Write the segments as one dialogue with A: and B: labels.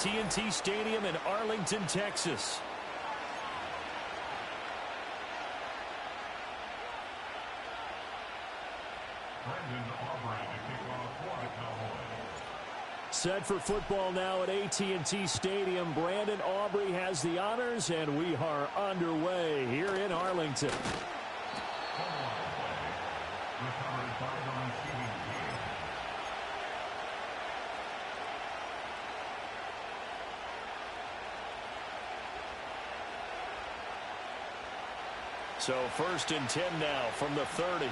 A: TNT Stadium in Arlington, Texas. Set for football now at AT&T Stadium. Brandon Aubrey has the honors, and we are underway here in Arlington. So 1st and 10 now from the 30.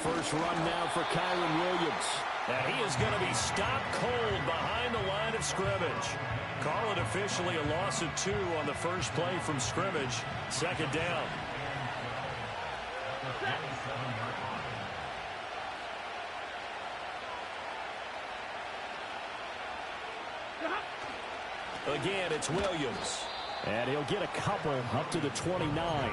A: First run now for Kyron Williams. And he is going to be stopped cold behind the line of scrimmage. Call it officially a loss of 2 on the first play from scrimmage. 2nd down. Again, it's Williams. And he'll get a couple up to the 29.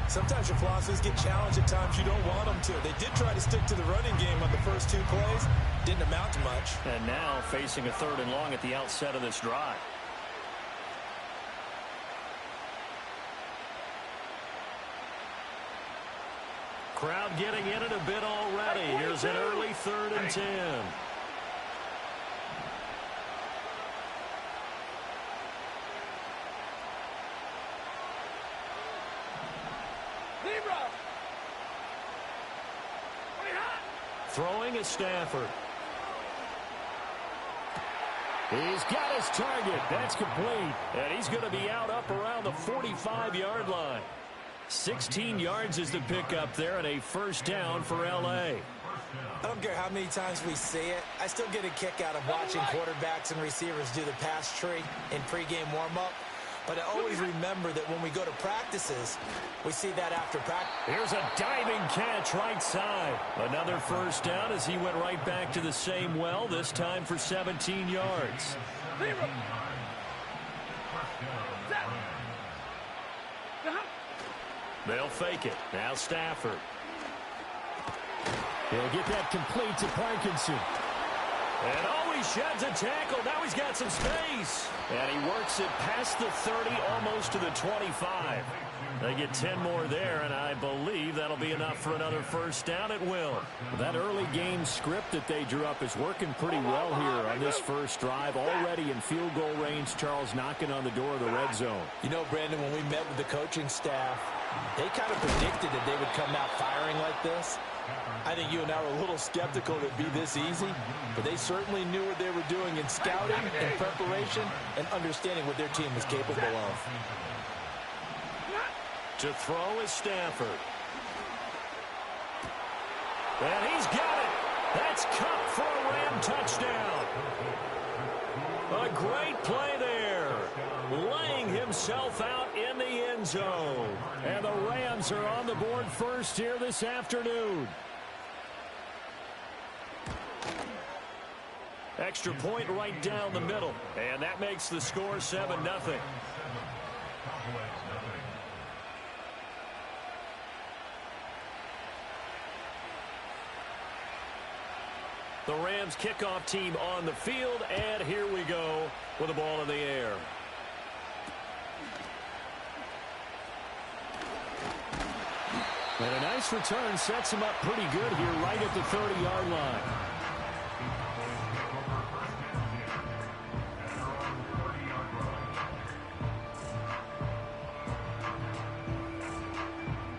B: Sometimes your flosses get challenged at times you don't want them to. They did try to stick to the running game on the first 2 plays. Didn't amount to much.
A: And now facing a 3rd and long at the outset of this drive. Crowd getting in it a bit already. Here's an early 3rd and 10. Throwing is Stafford. He's got his target. That's complete. And he's going to be out up around the 45-yard line. 16 yards is the pickup there, and a 1st down for L.A.
B: I don't care how many times we see it. I still get a kick out of watching quarterbacks and receivers do the pass tree in pregame warm-up. But I always remember that when we go to practices, we see that after practice.
A: Here's a diving catch right side. Another 1st down as he went right back to the same well, this time for 17 yards. They'll fake it. Now Stafford. He'll get that complete to Parkinson. And he sheds a tackle. Now he's got some space. And he works it past the 30, almost to the 25. They get 10 more there, and I believe that'll be enough for another 1st down. It will. That early game script that they drew up is working pretty well here on this first drive. Already in field goal range, Charles knocking on the door of the red zone.
B: You know, Brandon, when we met with the coaching staff, they kind of predicted that they would come out firing like this. I think you and I were a little skeptical that it'd be this easy, but they certainly knew what they were doing in scouting and preparation and understanding what their team was capable of.
A: To throw is Stafford. And he's got it. That's Cup for a Ram touchdown. A great play there. Laying himself out in the end zone. And the Rams are on the board first here this afternoon. Extra point right down the middle. And that makes the score 7-0. The Rams kickoff team on the field, and here we go with the ball in the air. And a nice return sets him up pretty good here right at the 30-yard line.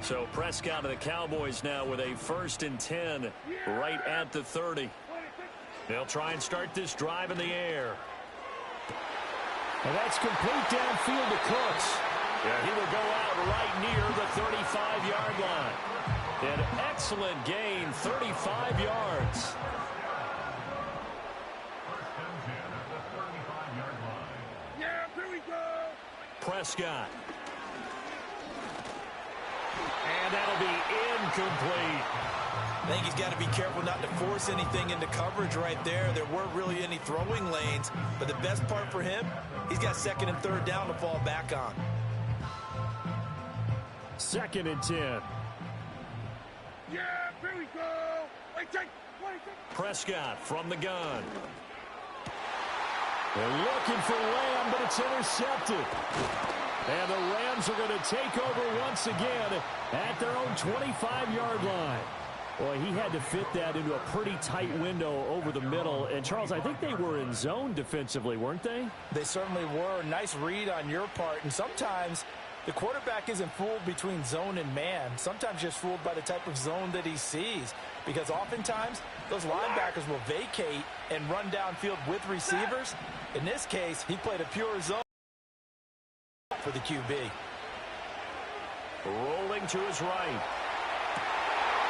A: So Prescott of the Cowboys now with a 1st and 10 right at the 30. They'll try and start this drive in the air. And that's complete downfield to Cooks. Yeah, he will go out right near the 35-yard line. An excellent gain, 35 yards.
C: Yeah, here we go.
A: Prescott. And that'll be incomplete.
B: I think he's got to be careful not to force anything into coverage right there. There weren't really any throwing lanes, but the best part for him, he's got 2nd and 3rd down to fall back on.
A: 2nd and 10.
C: Yeah, here we go. Wait, take.
A: Prescott from the gun. They're looking for Lamb, but it's intercepted. And the Rams are going to take over once again at their own 25-yard line. Boy, he had to fit that into a pretty tight window over the middle. And, Charles, I think they were in zone defensively, weren't they?
B: They certainly were. Nice read on your part. And sometimes the quarterback isn't fooled between zone and man. Sometimes just fooled by the type of zone that he sees. Because oftentimes, those linebackers will vacate and run downfield with receivers. In this case, he played a pure zone for the QB.
A: Rolling to his right.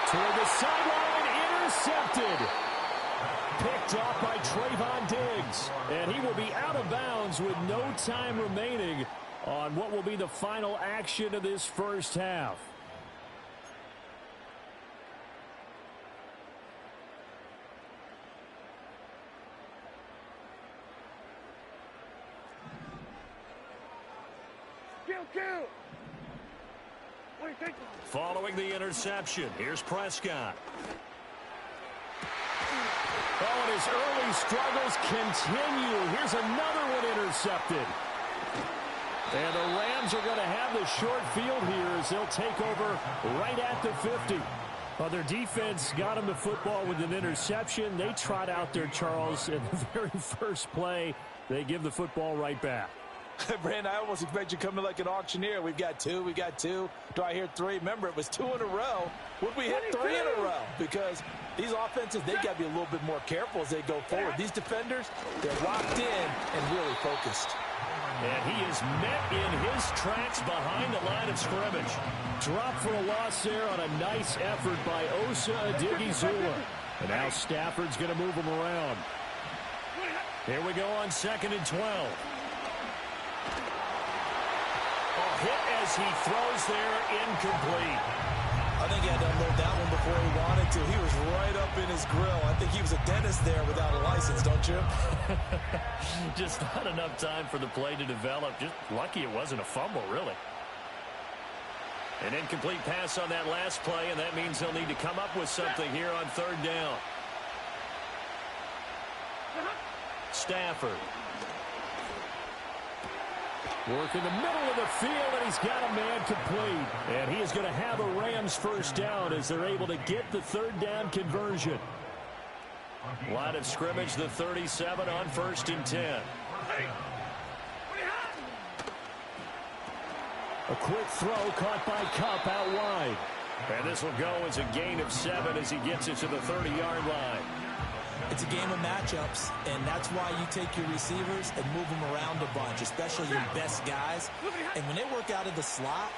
A: Toward the sideline, intercepted. Picked off by Trayvon Diggs. And he will be out of bounds with no time remaining on what will be the final action of this first half.
C: Kill.
A: Following the interception, here's Prescott. Oh, and his early struggles continue. Here's another one intercepted. And the Rams are going to have the short field here as they'll take over right at the 50. Well, their defense got them the football with an interception. They trot out there, Charles, in the very first play. They give the football right back.
B: Brandon, I almost expect you coming like an auctioneer. We've got two. Do I hear three? Remember, it was 2 in a row. Would we hit 3 in a row? Because these offenses, they got to be a little bit more careful as they go forward. These defenders, they're locked in and really focused.
A: And he is met in his tracks behind the line of scrimmage. Drop for a loss there on a nice effort by Osa Odighizuwa. And now Stafford's going to move him around. Here we go on 2nd and 12. Hit as he throws there, incomplete.
B: I think he had to unload that one before he wanted to. He was right up in his grill. I think he was a dentist there without a license, don't you?
A: Just not enough time for the play to develop. Just lucky it wasn't a fumble, really. An incomplete pass on that last play, and that means they'll need to come up with something here on 3rd down. Stafford. Work in the middle of the field, and he's got a man complete. And he is going to have a Rams first down as they're able to get the 3rd down conversion. Line of scrimmage, the 37 on 1st and 10. A quick throw caught by Kupp out wide. And this will go as a gain of 7 as he gets it to the 30-yard line.
B: It's a game of matchups, and that's why you take your receivers and move them around a bunch, especially your best guys. And when they work out of the slot,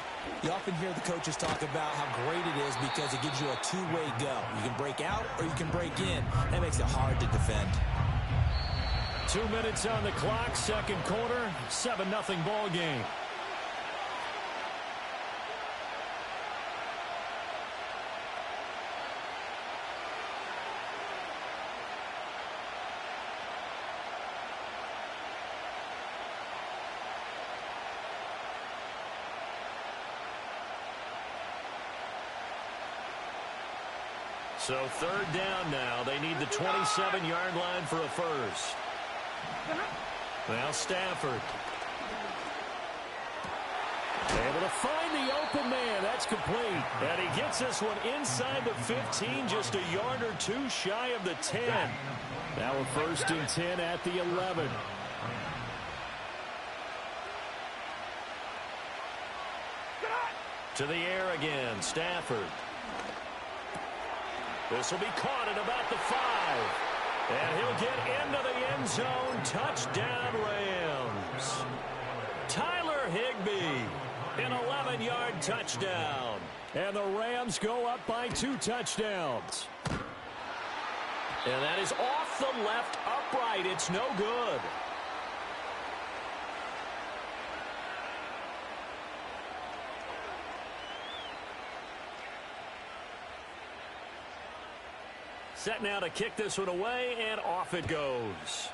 B: you often hear the coaches talk about how great it is because it gives you a two-way go. You can break out or you can break in. That makes it hard to defend.
A: 2 minutes on the clock, 2nd quarter, 7-0 ball game. So 3rd down now. They need the 27-yard line for a first. Now Stafford. Able to find the open man. That's complete. And he gets this one inside the 15, just a yard or two shy of the 10. Now a 1st and 10 at the 11. To the air again, Stafford. This will be caught at about the 5. And he'll get into the end zone. Touchdown, Rams. Tyler Higbee, an 11-yard touchdown. And the Rams go up by 2 touchdowns. And that is off the left upright. It's no good. Set now to kick this one away, and off it goes.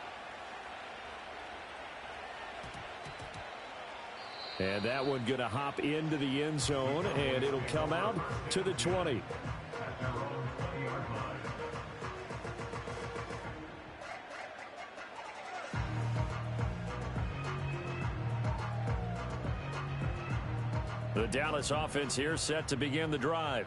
A: And that one going to hop into the end zone, and it'll come out to the 20. The Dallas offense here set to begin the drive.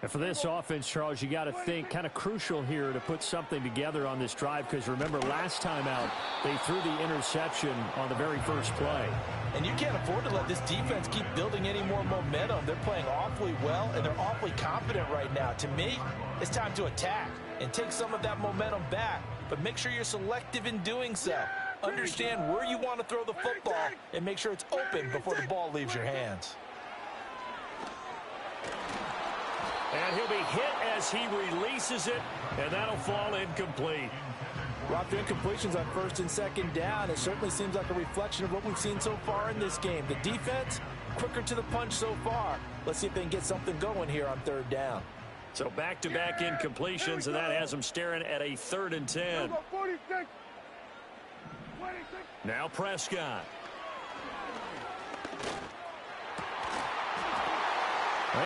D: And for this offense, Charles, you got to think kind of crucial here to put something together on this drive, because remember last time out they threw the interception on the very first play.
B: And you can't afford to let this defense keep building any more momentum. They're playing awfully well, and they're awfully confident right now. To me, it's time to attack and take some of that momentum back, but make sure you're selective in doing so. Understand where you want to throw the football and make sure it's open before the ball leaves your hands.
A: And he'll be hit as he releases it, and that'll fall incomplete.
B: Well, after incompletions on first and second down, it certainly seems like a reflection of what we've seen so far in this game. The defense, quicker to the punch so far. Let's see if they can get something going here on third down.
A: So back-to-back incompletions, and that has them staring at a 3rd and 10. Now Prescott.